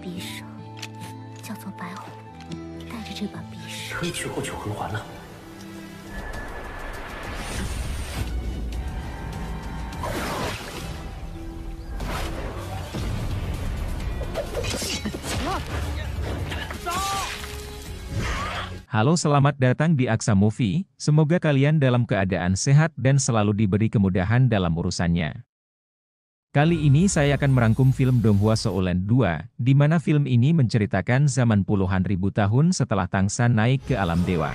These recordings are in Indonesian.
匕首，叫做白虎。带着这把匕首，可以去后九魂环了。Halo, selamat datang di Aksa Movie. Semoga kalian dalam keadaan sehat dan selalu diberi kemudahan dalam urusannya. Kali ini saya akan merangkum film Donghua Souland 2, di mana film ini menceritakan zaman puluhan ribu tahun setelah Tangsan naik ke alam dewa.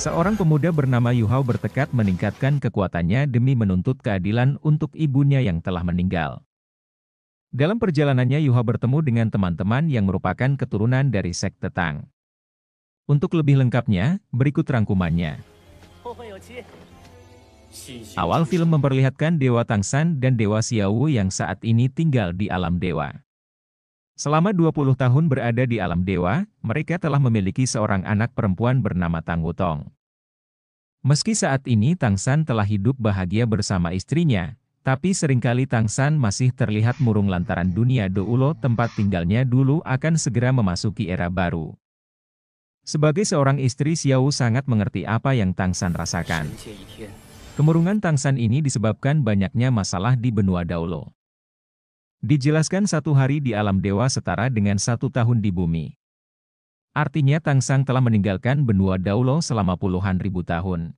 Seorang pemuda bernama Yu Hao bertekad meningkatkan kekuatannya demi menuntut keadilan untuk ibunya yang telah meninggal. Dalam perjalanannya Yu Hao bertemu dengan teman-teman yang merupakan keturunan dari sekte Tang. Untuk lebih lengkapnya, berikut rangkumannya. Awal film memperlihatkan Dewa Tangsan dan Dewa Xiaowu yang saat ini tinggal di alam dewa. Selama 20 tahun berada di alam dewa, mereka telah memiliki seorang anak perempuan bernama Tang Wutong. Meski saat ini Tangsan telah hidup bahagia bersama istrinya, tapi seringkali Tangsan masih terlihat murung lantaran dunia Doulo tempat tinggalnya dulu akan segera memasuki era baru. Sebagai seorang istri, Xiaowu sangat mengerti apa yang Tangsan rasakan. Kemurungan Tangsan ini disebabkan banyaknya masalah di benua Doulo. Dijelaskan satu hari di alam dewa setara dengan 1 tahun di bumi. Artinya Tangsan telah meninggalkan benua Doulo selama puluhan ribu tahun.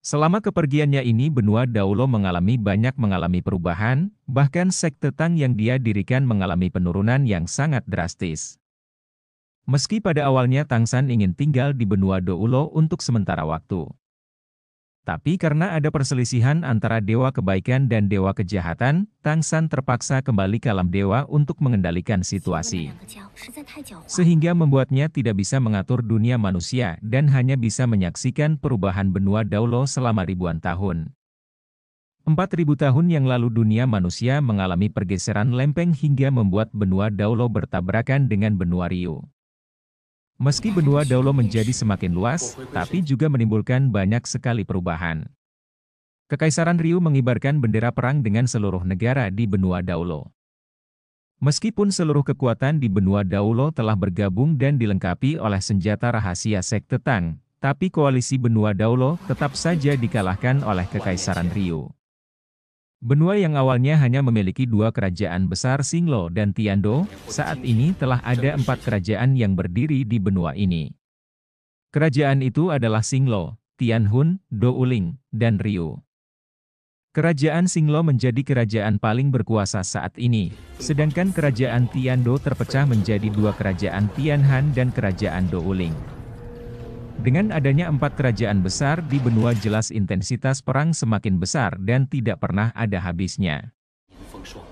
Selama kepergiannya ini benua Doulo mengalami perubahan, bahkan sekte Tang yang dia dirikan mengalami penurunan yang sangat drastis. Meski pada awalnya Tangsan ingin tinggal di benua Doulo untuk sementara waktu. Tapi karena ada perselisihan antara dewa kebaikan dan dewa kejahatan, Tangsan terpaksa kembali ke alam dewa untuk mengendalikan situasi. Sehingga membuatnya tidak bisa mengatur dunia manusia dan hanya bisa menyaksikan perubahan benua Doulo selama ribuan tahun. 4000 tahun yang lalu dunia manusia mengalami pergeseran lempeng hingga membuat benua Doulo bertabrakan dengan benua Ryu. Meski benua Doulo menjadi semakin luas, tapi juga menimbulkan banyak sekali perubahan. Kekaisaran Ryu mengibarkan bendera perang dengan seluruh negara di benua Doulo. Meskipun seluruh kekuatan di benua Doulo telah bergabung dan dilengkapi oleh senjata rahasia sekte Tang, tapi koalisi benua Doulo tetap saja dikalahkan oleh Kekaisaran Ryu. Benua yang awalnya hanya memiliki 2 kerajaan besar Xinglo dan Tiando, saat ini telah ada 4 kerajaan yang berdiri di benua ini. Kerajaan itu adalah Xinglo, Tianhun, Douling, dan Ryu. Kerajaan Xinglo menjadi kerajaan paling berkuasa saat ini, sedangkan kerajaan Tiando terpecah menjadi 2 kerajaan Tianhan dan kerajaan Douling. Dengan adanya 4 kerajaan besar di benua, jelas intensitas perang semakin besar dan tidak pernah ada habisnya.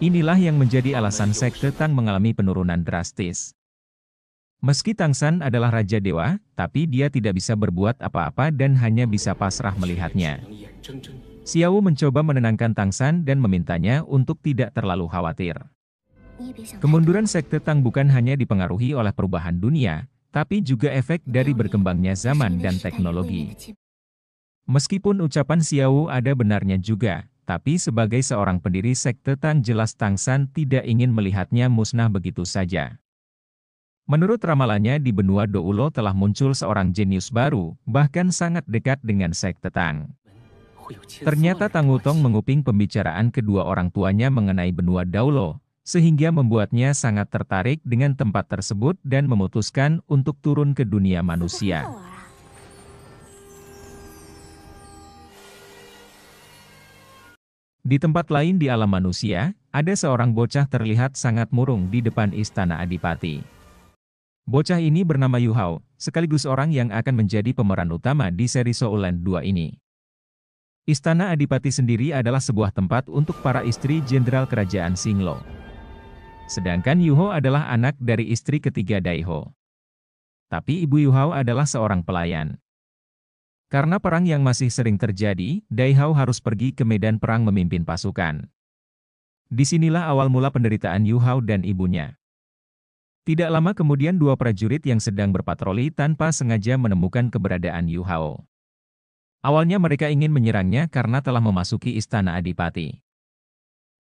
Inilah yang menjadi alasan sekte Tang mengalami penurunan drastis. Meski Tangsan adalah Raja Dewa, tapi dia tidak bisa berbuat apa-apa dan hanya bisa pasrah melihatnya. Xiaowu mencoba menenangkan Tangsan dan memintanya untuk tidak terlalu khawatir. Kemunduran sekte Tang bukan hanya dipengaruhi oleh perubahan dunia, tapi juga efek dari berkembangnya zaman dan teknologi. Meskipun ucapan Xiaowu ada benarnya juga, tapi sebagai seorang pendiri sekte Tang jelas Tangsan tidak ingin melihatnya musnah begitu saja. Menurut ramalannya di benua Doulo telah muncul seorang jenius baru, bahkan sangat dekat dengan sekte Tang. Ternyata Tang Wutong menguping pembicaraan kedua orang tuanya mengenai benua Doulo, sehingga membuatnya sangat tertarik dengan tempat tersebut dan memutuskan untuk turun ke dunia manusia. Di tempat lain di alam manusia, ada seorang bocah terlihat sangat murung di depan istana Adipati. Bocah ini bernama Yu Hao, sekaligus orang yang akan menjadi pemeran utama di seri Souland 2 ini. Istana Adipati sendiri adalah sebuah tempat untuk para istri jenderal kerajaan Xinglo. Sedangkan Yu Hao adalah anak dari istri ketiga Dai Ho. Tapi ibu Yu Hao adalah seorang pelayan. Karena perang yang masih sering terjadi, Dai Hao harus pergi ke medan perang memimpin pasukan. Disinilah awal mula penderitaan Yu Hao dan ibunya. Tidak lama kemudian 2 prajurit yang sedang berpatroli tanpa sengaja menemukan keberadaan Yu Hao. Awalnya mereka ingin menyerangnya karena telah memasuki istana Adipati.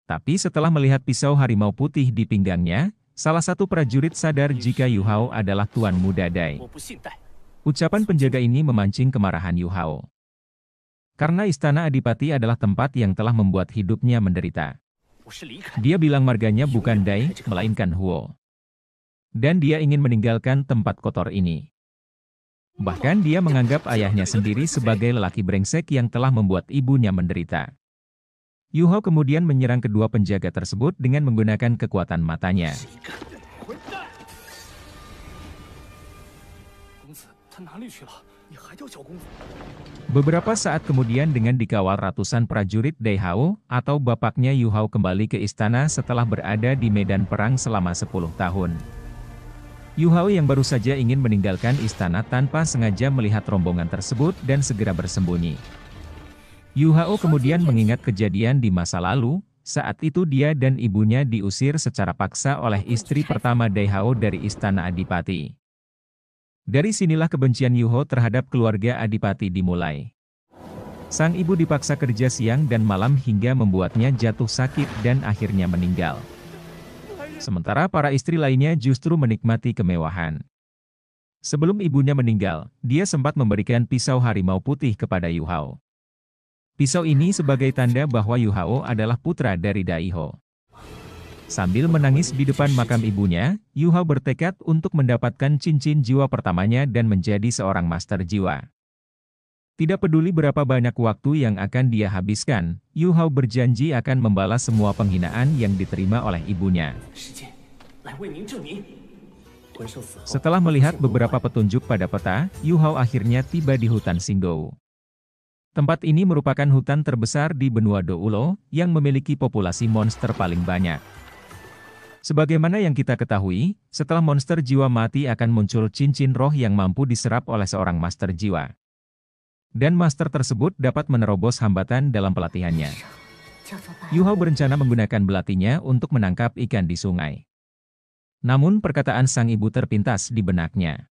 Tapi setelah melihat pisau harimau putih di pinggangnya, Salah satu prajurit sadar jika Yu Hao adalah tuan muda Dai. Ucapan penjaga ini memancing kemarahan Yu Hao. Karena istana Adipati adalah tempat yang telah membuat hidupnya menderita. Dia bilang marganya bukan Dai, melainkan Huo. Dan dia ingin meninggalkan tempat kotor ini. Bahkan dia menganggap ayahnya sendiri sebagai lelaki brengsek yang telah membuat ibunya menderita. Yu Hao kemudian menyerang kedua penjaga tersebut dengan menggunakan kekuatan matanya. Beberapa saat kemudian dengan dikawal ratusan prajurit Dai Hao, atau bapaknya Yu Hao kembali ke istana setelah berada di medan perang selama 10 tahun. Yu Hao yang baru saja ingin meninggalkan istana tanpa sengaja melihat rombongan tersebut dan segera bersembunyi. Yu Hao kemudian mengingat kejadian di masa lalu, saat itu dia dan ibunya diusir secara paksa oleh istri pertama Dai Hao dari istana Adipati. Dari sinilah kebencian Yu Hao terhadap keluarga Adipati dimulai. Sang ibu dipaksa kerja siang dan malam hingga membuatnya jatuh sakit dan akhirnya meninggal. Sementara para istri lainnya justru menikmati kemewahan. Sebelum ibunya meninggal, dia sempat memberikan pisau harimau putih kepada Yu Hao. Pisau ini sebagai tanda bahwa Yu Hao adalah putra dari Dai Ho. Sambil menangis di depan makam ibunya, Yu Hao bertekad untuk mendapatkan cincin jiwa pertamanya dan menjadi seorang master jiwa. Tidak peduli berapa banyak waktu yang akan dia habiskan, Yu Hao berjanji akan membalas semua penghinaan yang diterima oleh ibunya. Setelah melihat beberapa petunjuk pada peta, Yu Hao akhirnya tiba di hutan Xingdou. Tempat ini merupakan hutan terbesar di benua Doulo, yang memiliki populasi monster paling banyak. Sebagaimana yang kita ketahui, setelah monster jiwa mati akan muncul cincin roh yang mampu diserap oleh seorang master jiwa. Dan master tersebut dapat menerobos hambatan dalam pelatihannya. Yu Hao berencana menggunakan belatinya untuk menangkap ikan di sungai. Namun perkataan sang ibu terpintas di benaknya.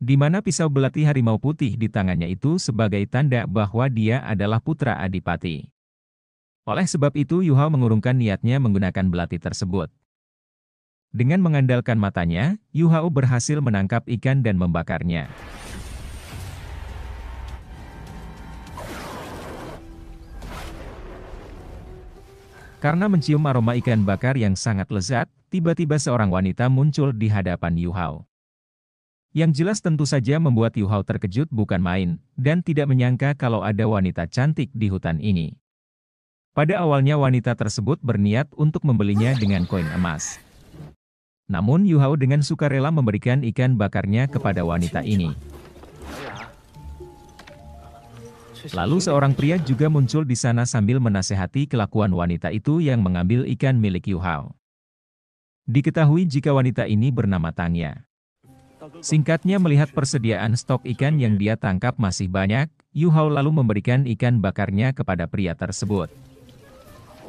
Di mana pisau belati harimau putih di tangannya itu sebagai tanda bahwa dia adalah putra Adipati. Oleh sebab itu Yu Hao mengurungkan niatnya menggunakan belati tersebut. Dengan mengandalkan matanya, Yu Hao berhasil menangkap ikan dan membakarnya. Karena mencium aroma ikan bakar yang sangat lezat, tiba-tiba seorang wanita muncul di hadapan Yu Hao. Yang jelas tentu saja membuat Yu Hao terkejut bukan main, dan tidak menyangka kalau ada wanita cantik di hutan ini. Pada awalnya wanita tersebut berniat untuk membelinya dengan koin emas. Namun Yu Hao dengan sukarela memberikan ikan bakarnya kepada wanita ini. Lalu seorang pria juga muncul di sana sambil menasehati kelakuan wanita itu yang mengambil ikan milik Yu Hao. Diketahui jika wanita ini bernama Tangya. Singkatnya melihat persediaan stok ikan yang dia tangkap masih banyak, Yu Hao lalu memberikan ikan bakarnya kepada pria tersebut.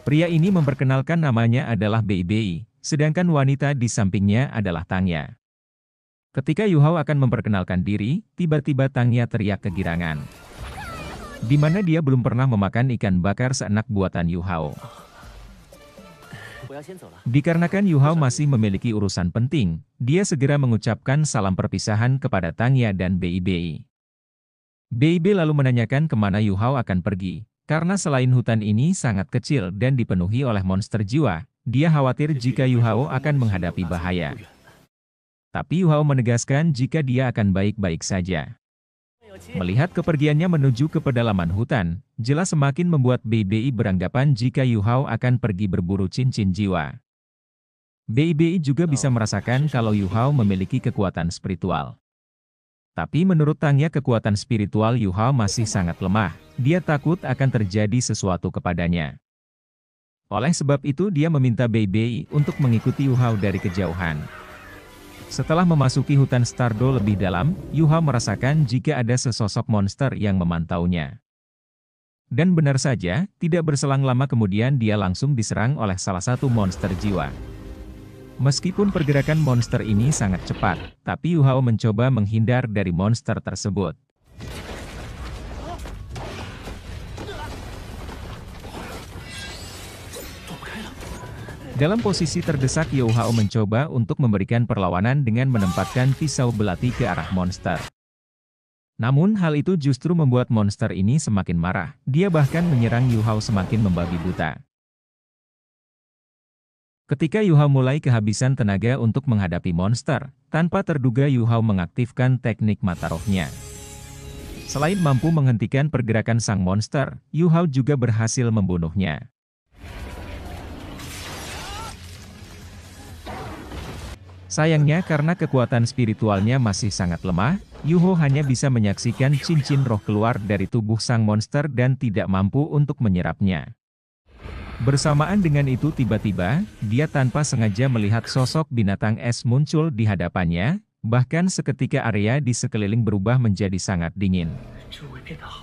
Pria ini memperkenalkan namanya adalah Bei Bei, sedangkan wanita di sampingnya adalah Tangya. Ketika Yu Hao akan memperkenalkan diri, tiba-tiba Tangya teriak kegirangan. Di mana dia belum pernah memakan ikan bakar seenak buatan Yu Hao. Dikarenakan Yu Hao masih memiliki urusan penting, dia segera mengucapkan salam perpisahan kepada Tangya dan Bei Bei. Bei Bei lalu menanyakan kemana Yu Hao akan pergi, karena selain hutan ini sangat kecil dan dipenuhi oleh monster jiwa, dia khawatir jika Yu Hao akan menghadapi bahaya. Tapi Yu Hao menegaskan jika dia akan baik-baik saja. Melihat kepergiannya menuju ke pedalaman hutan, jelas semakin membuat Bei Bei beranggapan jika Yu Hao akan pergi berburu cincin jiwa. Bei Bei juga bisa merasakan kalau Yu Hao memiliki kekuatan spiritual. Tapi menurut Tangya kekuatan spiritual Yu Hao masih sangat lemah, dia takut akan terjadi sesuatu kepadanya. Oleh sebab itu dia meminta Bei Bei untuk mengikuti Yu Hao dari kejauhan. Setelah memasuki hutan Stardo lebih dalam, Yu Hao merasakan jika ada sesosok monster yang memantaunya. Dan benar saja, tidak berselang lama kemudian dia langsung diserang oleh salah satu monster jiwa. Meskipun pergerakan monster ini sangat cepat, tapi Yu Hao mencoba menghindar dari monster tersebut. Dalam posisi terdesak, Yu Hao mencoba untuk memberikan perlawanan dengan menempatkan pisau belati ke arah monster. Namun hal itu justru membuat monster ini semakin marah. Dia bahkan menyerang Yu Hao semakin membabi buta. Ketika Yu Hao mulai kehabisan tenaga untuk menghadapi monster, tanpa terduga Yu Hao mengaktifkan teknik mata rohnya. Selain mampu menghentikan pergerakan sang monster, Yu Hao juga berhasil membunuhnya. Sayangnya karena kekuatan spiritualnya masih sangat lemah, Yu Hao hanya bisa menyaksikan cincin roh keluar dari tubuh sang monster dan tidak mampu untuk menyerapnya. Bersamaan dengan itu tiba-tiba, dia tanpa sengaja melihat sosok binatang es muncul di hadapannya, bahkan seketika area di sekeliling berubah menjadi sangat dingin.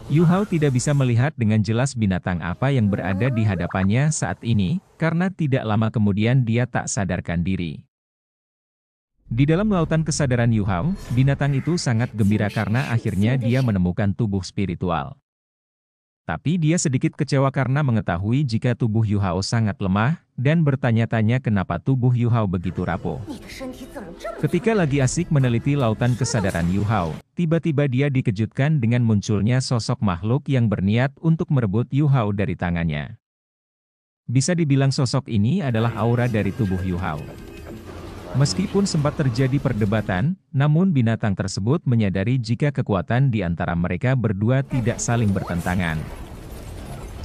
Yu Hao tidak bisa melihat dengan jelas binatang apa yang berada di hadapannya saat ini, karena tidak lama kemudian dia tak sadarkan diri. Di dalam lautan kesadaran Yu Hao, binatang itu sangat gembira karena akhirnya dia menemukan tubuh spiritual. Tapi dia sedikit kecewa karena mengetahui jika tubuh Yu Hao sangat lemah, dan bertanya-tanya kenapa tubuh Yu Hao begitu rapuh. Ketika lagi asik meneliti lautan kesadaran Yu Hao, tiba-tiba dia dikejutkan dengan munculnya sosok makhluk yang berniat untuk merebut Yu Hao dari tangannya. Bisa dibilang sosok ini adalah aura dari tubuh Yu Hao. Meskipun sempat terjadi perdebatan, namun binatang tersebut menyadari jika kekuatan di antara mereka berdua tidak saling bertentangan.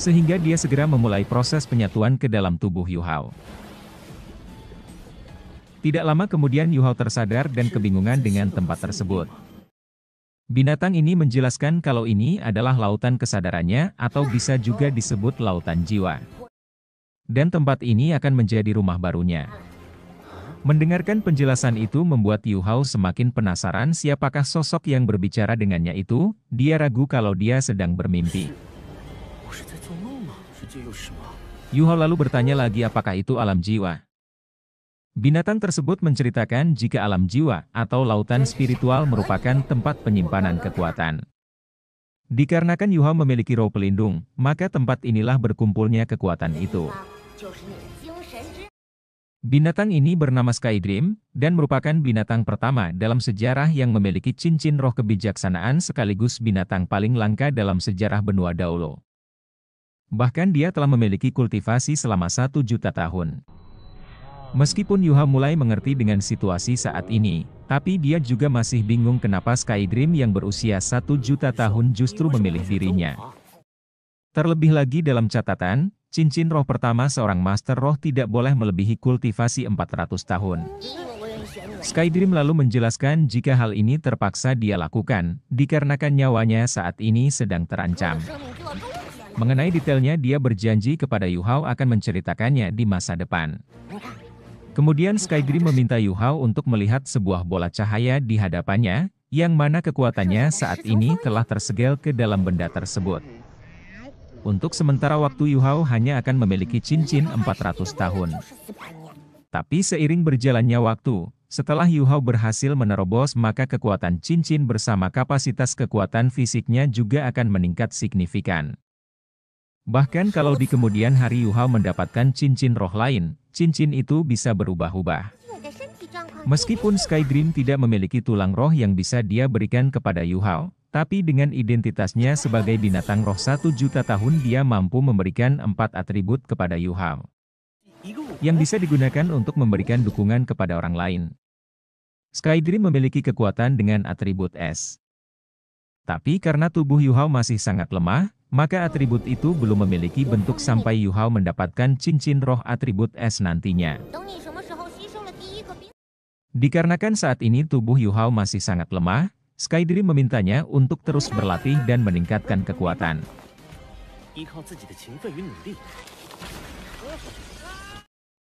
Sehingga dia segera memulai proses penyatuan ke dalam tubuh Yu Hao. Tidak lama kemudian Yu Hao tersadar dan kebingungan dengan tempat tersebut. Binatang ini menjelaskan kalau ini adalah lautan kesadarannya atau bisa juga disebut lautan jiwa. Dan tempat ini akan menjadi rumah barunya. Mendengarkan penjelasan itu membuat Yu Hao semakin penasaran siapakah sosok yang berbicara dengannya itu. Dia ragu kalau dia sedang bermimpi. Yu Hao lalu bertanya lagi apakah itu alam jiwa. Binatang tersebut menceritakan jika alam jiwa atau lautan spiritual merupakan tempat penyimpanan kekuatan. Dikarenakan Yu Hao memiliki roh pelindung, maka tempat inilah berkumpulnya kekuatan itu. Binatang ini bernama Sky Dream, dan merupakan binatang pertama dalam sejarah yang memiliki cincin roh kebijaksanaan sekaligus binatang paling langka dalam sejarah benua Daulo. Bahkan dia telah memiliki kultivasi selama 1 juta tahun. Meskipun Yu Hao mulai mengerti dengan situasi saat ini, tapi dia juga masih bingung kenapa Sky Dream yang berusia 1 juta tahun justru memilih dirinya. Terlebih lagi dalam catatan, cincin roh pertama seorang master roh tidak boleh melebihi kultivasi 400 tahun. Sky Dream lalu menjelaskan jika hal ini terpaksa dia lakukan, dikarenakan nyawanya saat ini sedang terancam. Mengenai detailnya dia berjanji kepada Yu Hao akan menceritakannya di masa depan. Kemudian Sky Dream meminta Yu Hao untuk melihat sebuah bola cahaya di hadapannya, yang mana kekuatannya saat ini telah tersegel ke dalam benda tersebut. Untuk sementara waktu Yu Hao hanya akan memiliki cincin 400 tahun. Tapi seiring berjalannya waktu, setelah Yu Hao berhasil menerobos maka kekuatan cincin bersama kapasitas kekuatan fisiknya juga akan meningkat signifikan. Bahkan kalau di kemudian hari Yu Hao mendapatkan cincin roh lain, cincin itu bisa berubah-ubah. Meskipun Sky Dream tidak memiliki tulang roh yang bisa dia berikan kepada Yu Hao, tapi dengan identitasnya sebagai binatang roh 1 juta tahun dia mampu memberikan 4 atribut kepada Yu Hao. Yang bisa digunakan untuk memberikan dukungan kepada orang lain. Sky Dream memiliki kekuatan dengan atribut es. Tapi karena tubuh Yu Hao masih sangat lemah, maka atribut itu belum memiliki bentuk sampai Yu Hao mendapatkan cincin roh atribut es nantinya. Dikarenakan saat ini tubuh Yu Hao masih sangat lemah, Sky Dream memintanya untuk terus berlatih dan meningkatkan kekuatan.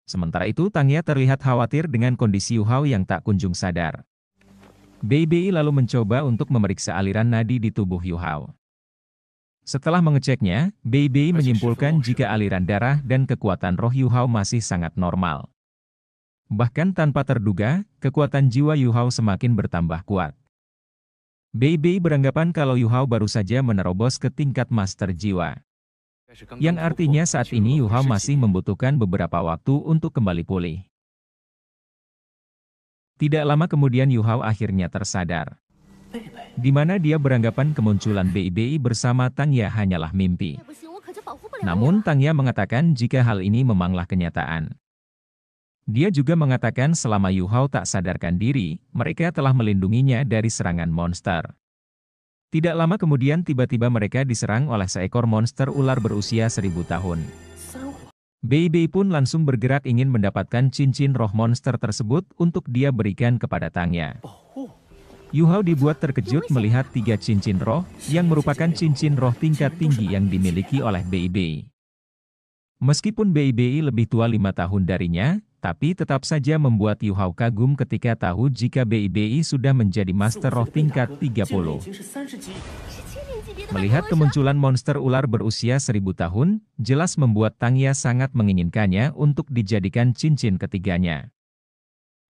Sementara itu Tangya terlihat khawatir dengan kondisi Yu Hao yang tak kunjung sadar. Bei lalu mencoba untuk memeriksa aliran nadi di tubuh Yu Hao. Setelah mengeceknya, Bei menyimpulkan jika aliran darah dan kekuatan roh Yu Hao masih sangat normal. Bahkan tanpa terduga, kekuatan jiwa Yu Hao semakin bertambah kuat. Bei beranggapan kalau Yu Hao baru saja menerobos ke tingkat master jiwa. Yang artinya saat ini Yu Hao masih membutuhkan beberapa waktu untuk kembali pulih. Tidak lama kemudian Yu Hao akhirnya tersadar, di mana dia beranggapan kemunculan Bei Bei bersama Tang Ya hanyalah mimpi. 再不行，我可就保护不了你了。 Namun Tang Ya mengatakan jika hal ini memanglah kenyataan. Dia juga mengatakan selama Yu Hao tak sadarkan diri, mereka telah melindunginya dari serangan monster. Tidak lama kemudian tiba-tiba mereka diserang oleh seekor monster ular berusia 1000 tahun. Bei Bei pun langsung bergerak ingin mendapatkan cincin roh monster tersebut untuk dia berikan kepada Tang Ya. Yu Hao dibuat terkejut melihat 3 cincin roh, yang merupakan cincin roh tingkat tinggi yang dimiliki oleh Bei Bei. Meskipun Bei Bei lebih tua 5 tahun darinya, tapi tetap saja membuat Yu Hao kagum ketika tahu jika Bei Bei sudah menjadi Master Roh tingkat 30. 是千年级别的 Melihat kemunculan monster ular berusia 1000 tahun, jelas membuat Tang Ya sangat menginginkannya untuk dijadikan cincin ketiganya.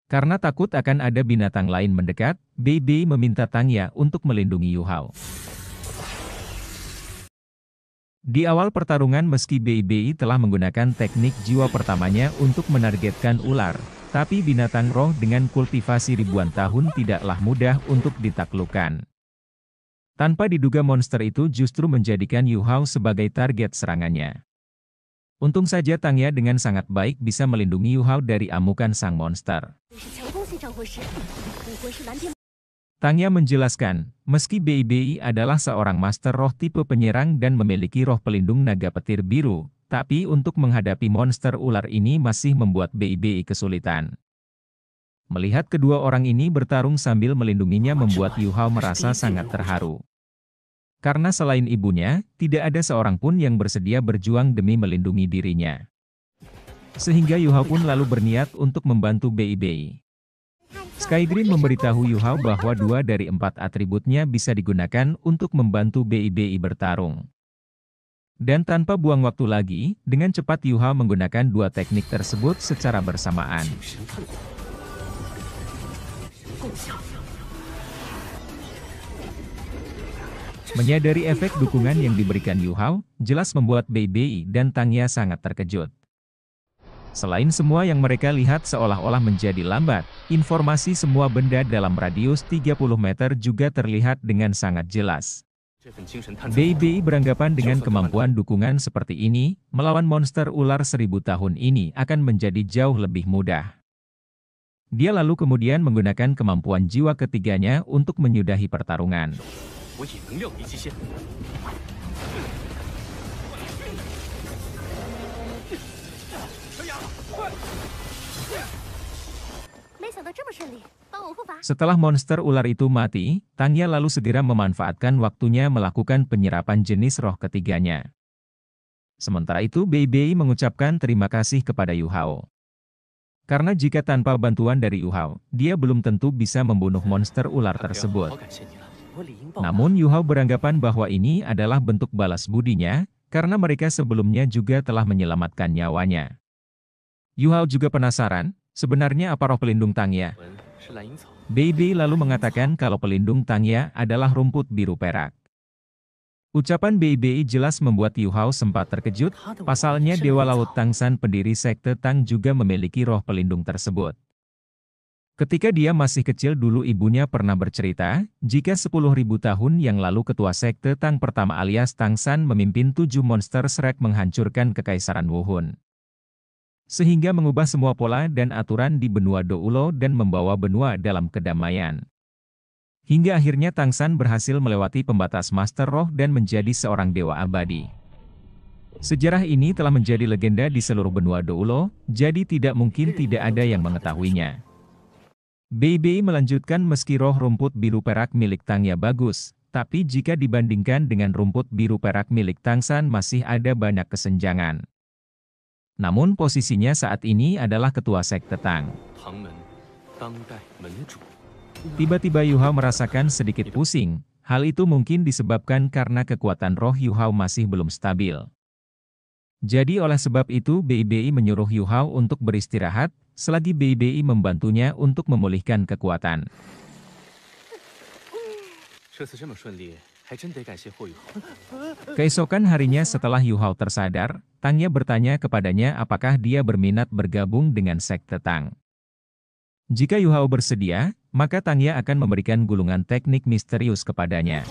Karena takut akan ada binatang lain mendekat, Bei Bei meminta Tang Ya untuk melindungi Yu Hao. Di awal pertarungan meski Bei Bei telah menggunakan teknik jiwa pertamanya untuk menargetkan ular, tapi binatang roh dengan kultivasi ribuan tahun tidaklah mudah untuk ditaklukkan. Tanpa diduga monster itu justru menjadikan Yu Hao sebagai target serangannya. Untung saja Tang Ya dengan sangat baik bisa melindungi Yu Hao dari amukan sang monster. 是强攻性召回师，武魂是蓝天。 Tang Ya menjelaskan, meski Bei Bei adalah seorang master roh tipe penyerang dan memiliki roh pelindung naga petir biru, tapi untuk menghadapi monster ular ini masih membuat Bei Bei kesulitan. Melihat kedua orang ini bertarung sambil melindunginya membuat Yu Hao merasa sangat terharu. Karena selain ibunya, tidak ada seorang pun yang bersedia berjuang demi melindungi dirinya. Sehingga Yu Hao pun lalu berniat untuk membantu Bei Bei. Skygreen memberitahu Yu Hao bahwa 2 dari 4 atributnya bisa digunakan untuk membantu Bei Bei bertarung. Dan tanpa buang waktu lagi, dengan cepat Yu Hao menggunakan 2 teknik tersebut secara bersamaan. Menyadari efek dukungan yang diberikan Yu Hao, jelas membuat Bei Bei dan Tang Ya sangat terkejut. Selain semua yang mereka lihat seolah-olah menjadi lambat, informasi semua benda dalam radius 30 meter juga terlihat dengan sangat jelas. Bei Bei beranggapan dengan kemampuan dukungan seperti ini, melawan monster ular 1000 tahun ini akan menjadi jauh lebih mudah. Dia lalu kemudian menggunakan kemampuan jiwa ketiganya untuk menyudahi pertarungan. Setelah monster ular itu mati, Tang Ya lalu segera memanfaatkan waktunya melakukan penyerapan jenis roh ketiganya. Sementara itu Bei Bei mengucapkan terima kasih kepada Yu Hao. Karena jika tanpa bantuan dari Yu Hao, dia belum tentu bisa membunuh monster ular tersebut. Namun Yu Hao beranggapan bahwa ini adalah bentuk balas budinya, karena mereka sebelumnya juga telah menyelamatkan nyawanya. Yu Hao juga penasaran, sebenarnya apa roh pelindung Tang Ya? Bei Bei lalu mengatakan kalau pelindung Tang Ya adalah rumput biru perak. Ucapan Bei Bei jelas membuat Yu Hao sempat terkejut, pasalnya Dewa Laut Tang San pendiri sekte Tang juga memiliki roh pelindung tersebut. Ketika dia masih kecil dulu ibunya pernah bercerita, jika 10.000 tahun yang lalu ketua sekte Tang pertama alias Tang San memimpin 7 monster Shrek menghancurkan kekaisaran Wuhun. Sehingga mengubah semua pola dan aturan di benua Doulo dan membawa benua dalam kedamaian. Hingga akhirnya Tang San berhasil melewati pembatas Master Roh dan menjadi seorang dewa abadi. Sejarah ini telah menjadi legenda di seluruh benua Doulo, jadi tidak mungkin tidak ada yang mengetahuinya. Bei Bei melanjutkan meski roh rumput biru perak milik Tang Ya bagus, tapi jika dibandingkan dengan rumput biru perak milik Tang San masih ada banyak kesenjangan. Namun posisinya saat ini adalah ketua sekte Tang. Tiba-tiba Yu Hao merasakan sedikit pusing, hal itu mungkin disebabkan karena kekuatan roh Yu Hao masih belum stabil. Jadi oleh sebab itu Bei Bei menyuruh Yu Hao untuk beristirahat, selagi Bei Bei membantunya untuk memulihkan kekuatan. Keesokan harinya setelah Yu Hao tersadar, Tangya bertanya kepadanya apakah dia berminat bergabung dengan sekte Tang. Jika Yu Hao bersedia, maka Tangya akan memberikan gulungan teknik misterius kepadanya.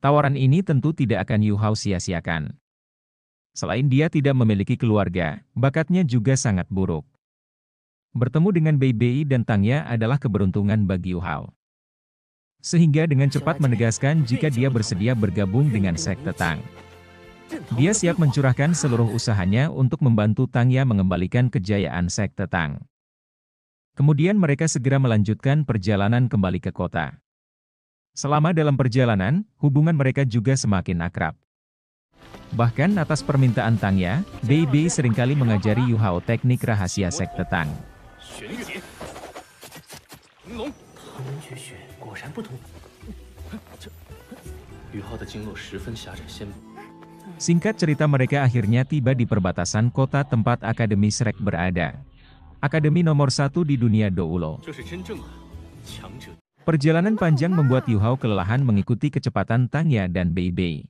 Tawaran ini tentu tidak akan Yu Hao sia-siakan. Selain dia tidak memiliki keluarga, bakatnya juga sangat buruk. Bertemu dengan Bei Bei dan Tangya adalah keberuntungan bagi Yu Hao. Sehingga dengan cepat menegaskan jika dia bersedia bergabung dengan sekte Tang. Dia siap mencurahkan seluruh usahanya untuk membantu Tangya mengembalikan kejayaan sekte Tang. Kemudian mereka segera melanjutkan perjalanan kembali ke kota. Selama dalam perjalanan, hubungan mereka juga semakin akrab. Bahkan atas permintaan Tangya, Bei Bei seringkali mengajari Yu Hao teknik rahasia sekte Tang. Singkat cerita mereka akhirnya tiba di perbatasan kota tempat Akademi Shrek berada. Akademi nomor 1 di dunia Doulo. Perjalanan panjang membuat Yu Hao kelelahan mengikuti kecepatan Tangya dan Bei Bei.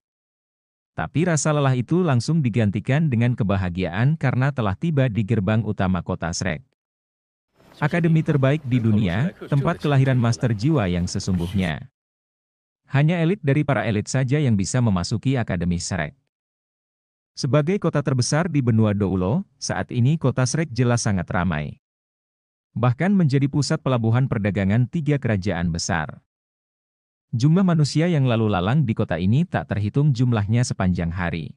Tapi rasa lelah itu langsung digantikan dengan kebahagiaan karena telah tiba di gerbang utama kota Shrek. Akademi terbaik di dunia, tempat kelahiran master jiwa yang sesungguhnya. Hanya elit dari para elit saja yang bisa memasuki Akademi Shrek. Sebagai kota terbesar di benua Doulo, saat ini kota Shrek jelas sangat ramai. Bahkan menjadi pusat pelabuhan perdagangan 3 kerajaan besar. Jumlah manusia yang lalu lalang di kota ini tak terhitung jumlahnya sepanjang hari.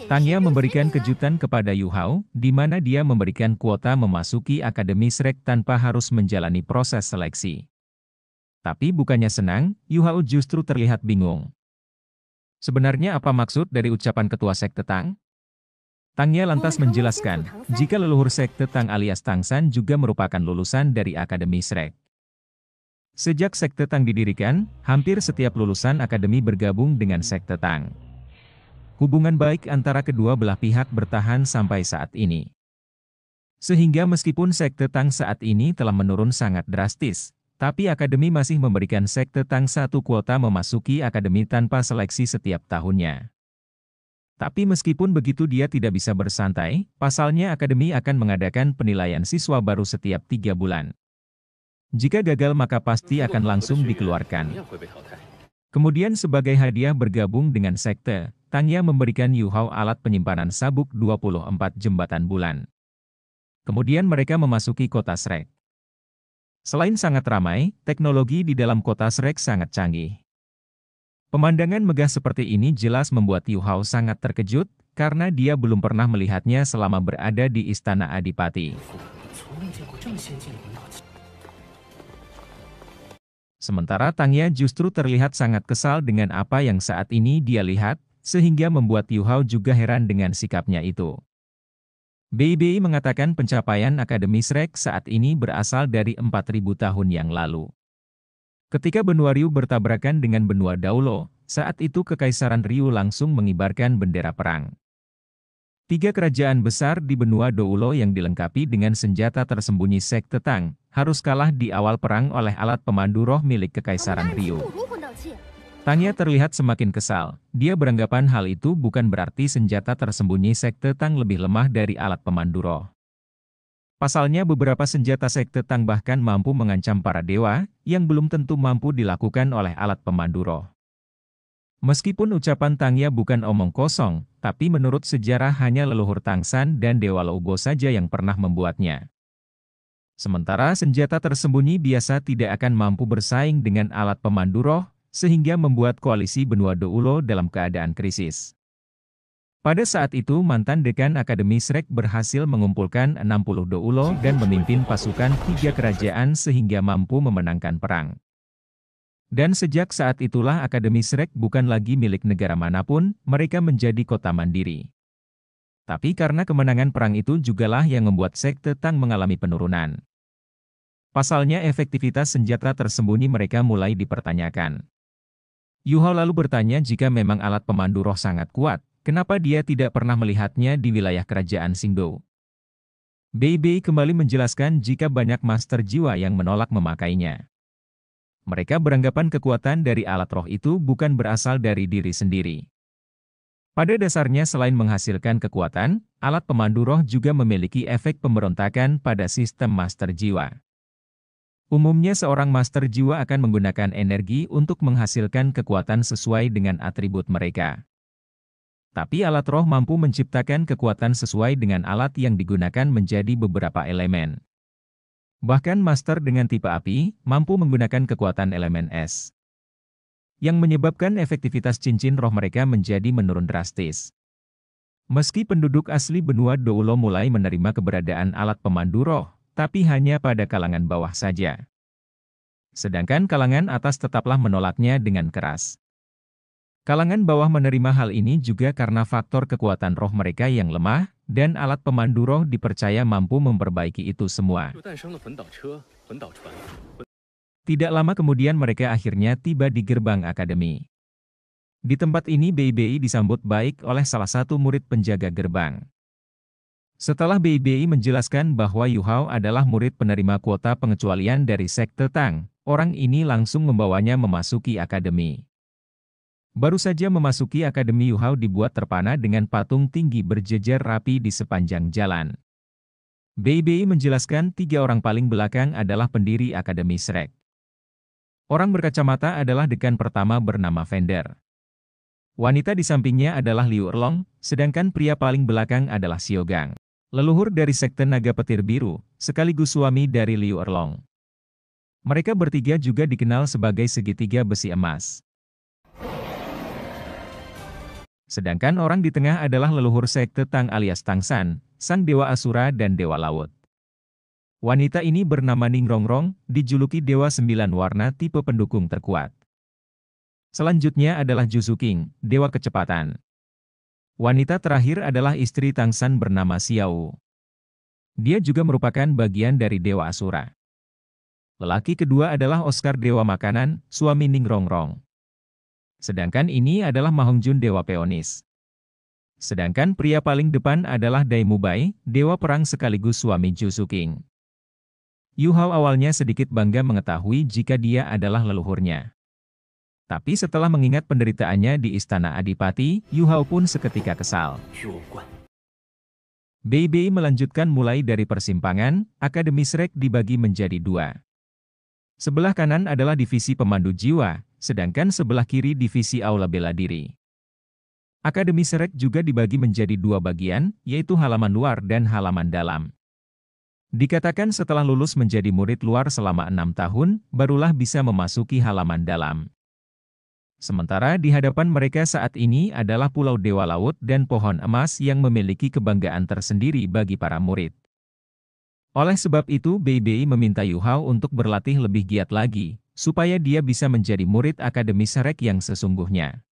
Tangya memberikan kejutan kepada Yu Hao, di mana dia memberikan kuota memasuki Akademi Shrek tanpa harus menjalani proses seleksi. Tapi bukannya senang, Yu Hao justru terlihat bingung. Sebenarnya apa maksud dari ucapan ketua sekte Tang? Tangya lantas menjelaskan, jika leluhur sekte Tang alias Tang San juga merupakan lulusan dari Akademi Shrek. Sejak sekte Tang didirikan, hampir setiap lulusan akademi bergabung dengan sekte Tang. Hubungan baik antara kedua belah pihak bertahan sampai saat ini. Sehingga meskipun sekte Tang saat ini telah menurun sangat drastis, tapi akademi masih memberikan sekte Tang 1 kuota memasuki akademi tanpa seleksi setiap tahunnya. Tapi meskipun begitu dia tidak bisa bersantai, pasalnya akademi akan mengadakan penilaian siswa baru setiap 3 bulan. Jika gagal maka pasti akan langsung dikeluarkan. Kemudian sebagai hadiah bergabung dengan sekte, Tangya memberikan Yu Hao alat penyimpanan sabuk 24 jembatan bulan. Kemudian mereka memasuki kota Shrek. Selain sangat ramai, teknologi di dalam kota Shrek sangat canggih. Pemandangan megah seperti ini jelas membuat Yu Hao sangat terkejut, karena dia belum pernah melihatnya selama berada di Istana Adipati. Sementara Tangya justru terlihat sangat kesal dengan apa yang saat ini dia lihat, sehingga membuat Yu Hao juga heran dengan sikapnya itu. Bei Bei mengatakan pencapaian Akademi Shrek saat ini berasal dari 4.000 tahun yang lalu. Ketika benua Ryu bertabrakan dengan benua Doulo, saat itu Kekaisaran Ryu langsung mengibarkan bendera perang. 3 kerajaan besar di benua Doulo yang dilengkapi dengan senjata tersembunyi sekte Tang, harus kalah di awal perang oleh alat pemandu roh milik Kekaisaran Ryu. Tangya terlihat semakin kesal, dia beranggapan hal itu bukan berarti senjata tersembunyi sekte Tang lebih lemah dari alat pemandu roh. Pasalnya beberapa senjata sekte Tang bahkan mampu mengancam para dewa, yang belum tentu mampu dilakukan oleh alat pemandu roh. Meskipun ucapan Tangya bukan omong kosong, tapi menurut sejarah hanya leluhur Tang San dan Dewa Loubo saja yang pernah membuatnya. Sementara senjata tersembunyi biasa tidak akan mampu bersaing dengan alat pemandu roh, sehingga membuat koalisi benua Doulo dalam keadaan krisis. Pada saat itu mantan dekan Akademi Shrek berhasil mengumpulkan 60 Doulo dan memimpin pasukan 3 kerajaan sehingga mampu memenangkan perang. Dan sejak saat itulah Akademi Shrek bukan lagi milik negara manapun, mereka menjadi kota mandiri. Tapi karena kemenangan perang itu jugalah yang membuat sekte Tang mengalami penurunan. Pasalnya efektivitas senjata tersembunyi mereka mulai dipertanyakan. Yu Hao lalu bertanya jika memang alat pemandu roh sangat kuat, kenapa dia tidak pernah melihatnya di wilayah kerajaan Xingdou. Bei Bei kembali menjelaskan jika banyak master jiwa yang menolak memakainya. Mereka beranggapan kekuatan dari alat roh itu bukan berasal dari diri sendiri. Pada dasarnya selain menghasilkan kekuatan, alat pemandu roh juga memiliki efek pemberontakan pada sistem master jiwa. Umumnya seorang master jiwa akan menggunakan energi untuk menghasilkan kekuatan sesuai dengan atribut mereka. Tapi alat roh mampu menciptakan kekuatan sesuai dengan alat yang digunakan menjadi beberapa elemen. Bahkan master dengan tipe api, mampu menggunakan kekuatan elemen es, yang menyebabkan efektivitas cincin roh mereka menjadi menurun drastis. Meski penduduk asli benua Doulo mulai menerima keberadaan alat pemandu roh, tapi hanya pada kalangan bawah saja. Sedangkan kalangan atas tetaplah menolaknya dengan keras. Kalangan bawah menerima hal ini juga karena faktor kekuatan roh mereka yang lemah, dan alat pemandu roh dipercaya mampu memperbaiki itu semua. Tidak lama kemudian mereka akhirnya tiba di gerbang akademi. Di tempat ini Bei disambut baik oleh salah satu murid penjaga gerbang. Setelah Bei menjelaskan bahwa Yu Hao adalah murid penerima kuota pengecualian dari sekte Tang, orang ini langsung membawanya memasuki akademi. Baru saja memasuki akademi Yu Hao dibuat terpana dengan patung tinggi berjejer rapi di sepanjang jalan. Bei menjelaskan 3 orang paling belakang adalah pendiri akademi Shrek. Orang berkacamata adalah dekan pertama bernama Fender. Wanita di sampingnya adalah Liu Erlong, sedangkan pria paling belakang adalah Xiaogang, leluhur dari sekte naga petir biru, sekaligus suami dari Liu Erlong. Mereka bertiga juga dikenal sebagai segitiga besi emas. Sedangkan orang di tengah adalah leluhur sekte Tang alias Tang San, sang dewa Asura dan dewa laut. Wanita ini bernama Ning Rongrong, dijuluki Dewa 9 Warna tipe pendukung terkuat. Selanjutnya adalah Jusu King, dewa kecepatan. Wanita terakhir adalah istri Tang San bernama Xiao. Dia juga merupakan bagian dari dewa Asura. Lelaki kedua adalah Oscar dewa makanan, suami Ning Rongrong. Sedangkan ini adalah Ma Hongjun dewa peonis. Sedangkan pria paling depan adalah Dai Mubai, dewa perang sekaligus suami Jusu King. Yu Hao awalnya sedikit bangga mengetahui jika dia adalah leluhurnya. Tapi setelah mengingat penderitaannya di Istana Adipati, Yu Hao pun seketika kesal. Bei melanjutkan mulai dari persimpangan, Akademi Shrek dibagi menjadi 2. Sebelah kanan adalah divisi pemandu jiwa, sedangkan sebelah kiri divisi aula bela diri. Akademi Shrek juga dibagi menjadi 2 bagian, yaitu halaman luar dan halaman dalam. Dikatakan setelah lulus menjadi murid luar selama 6 tahun, barulah bisa memasuki halaman dalam. Sementara di hadapan mereka saat ini adalah Pulau Dewa Laut dan Pohon Emas yang memiliki kebanggaan tersendiri bagi para murid. Oleh sebab itu Bei meminta Yu Hao untuk berlatih lebih giat lagi, supaya dia bisa menjadi murid Akademi Shrek yang sesungguhnya.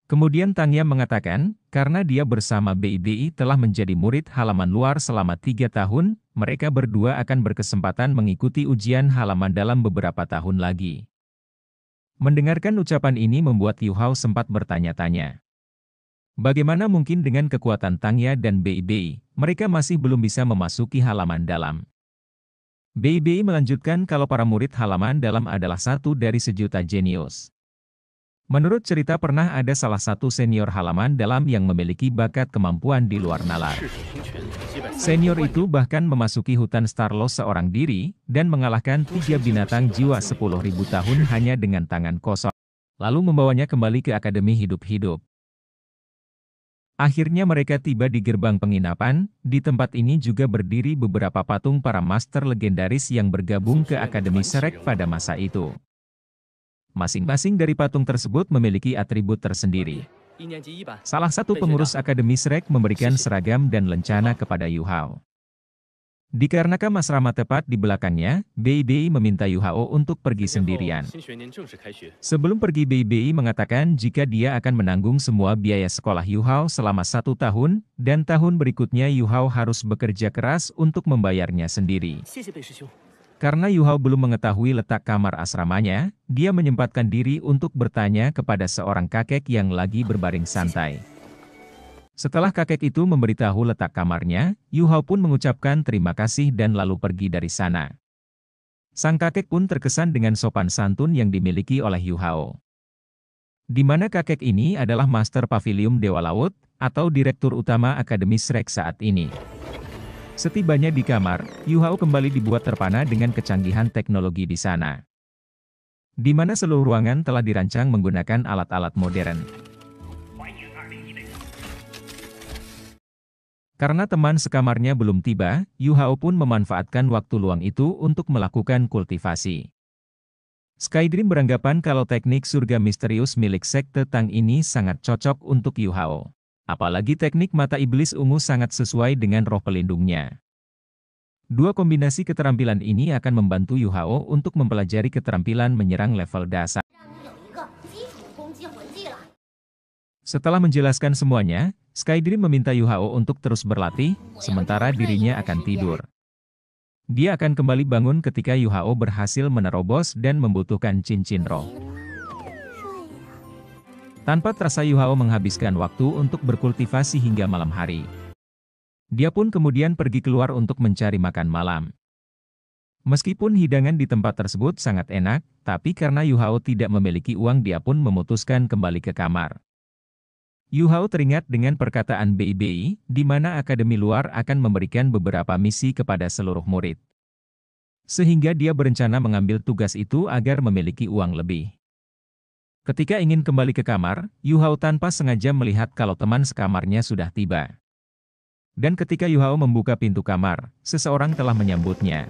Kemudian Tangya mengatakan, karena dia bersama Bei telah menjadi murid halaman luar selama 3 tahun, mereka berdua akan berkesempatan mengikuti ujian halaman dalam beberapa tahun lagi. Mendengarkan ucapan ini membuat Yu Hao sempat bertanya-tanya. Bagaimana mungkin dengan kekuatan Tangya dan Bei, mereka masih belum bisa memasuki halaman dalam. Bei melanjutkan kalau para murid halaman dalam adalah satu dari sejuta jenius. Menurut cerita pernah ada salah satu senior halaman dalam yang memiliki bakat kemampuan di luar nalar. Senior itu bahkan memasuki hutan Starlos seorang diri, dan mengalahkan 3 binatang jiwa 10.000 tahun hanya dengan tangan kosong, lalu membawanya kembali ke Akademi Hidup-Hidup. Akhirnya mereka tiba di gerbang penginapan, di tempat ini juga berdiri beberapa patung para master legendaris yang bergabung ke Akademi Shrek pada masa itu. Masing-masing dari patung tersebut memiliki atribut tersendiri. Salah satu pengurus Akademi Shrek memberikan seragam dan lencana kepada Yu Hao. Dikarenakan asrama tepat di belakangnya, Bei meminta Yu Hao untuk pergi sendirian. Sebelum pergi Bei mengatakan jika dia akan menanggung semua biaya sekolah Yu Hao selama 1 tahun, dan tahun berikutnya Yu Hao harus bekerja keras untuk membayarnya sendiri. Karena Yu Hao belum mengetahui letak kamar asramanya, dia menyempatkan diri untuk bertanya kepada seorang kakek yang lagi berbaring santai. Setelah kakek itu memberitahu letak kamarnya, Yu Hao pun mengucapkan terima kasih dan lalu pergi dari sana. Sang kakek pun terkesan dengan sopan santun yang dimiliki oleh Yu Hao. Di mana kakek ini adalah Master Pavilium Dewa Laut, atau Direktur Utama Akademi Shrek saat ini. Setibanya di kamar, Yu Hao kembali dibuat terpana dengan kecanggihan teknologi di sana. Di mana seluruh ruangan telah dirancang menggunakan alat-alat modern. Karena teman sekamarnya belum tiba, Yu Hao pun memanfaatkan waktu luang itu untuk melakukan kultivasi. Skydream beranggapan kalau teknik surga misterius milik sekte Tang ini sangat cocok untuk Yu Hao. Apalagi teknik mata iblis ungu sangat sesuai dengan roh pelindungnya. Dua kombinasi keterampilan ini akan membantu Yu Hao untuk mempelajari keterampilan menyerang level dasar. Setelah menjelaskan semuanya, Skydream meminta Yu Hao untuk terus berlatih, sementara dirinya akan tidur. Dia akan kembali bangun ketika Yu Hao berhasil menerobos dan membutuhkan cincin roh. Tanpa terasa Yu Hao menghabiskan waktu untuk berkultivasi hingga malam hari. Dia pun kemudian pergi keluar untuk mencari makan malam. Meskipun hidangan di tempat tersebut sangat enak, tapi karena Yu Hao tidak memiliki uang dia pun memutuskan kembali ke kamar. Yu Hao teringat dengan perkataan BI, di mana akademi luar akan memberikan beberapa misi kepada seluruh murid. Sehingga dia berencana mengambil tugas itu agar memiliki uang lebih. Ketika ingin kembali ke kamar, Yu Hao tanpa sengaja melihat kalau teman sekamarnya sudah tiba. Dan ketika Yu Hao membuka pintu kamar, seseorang telah menyambutnya.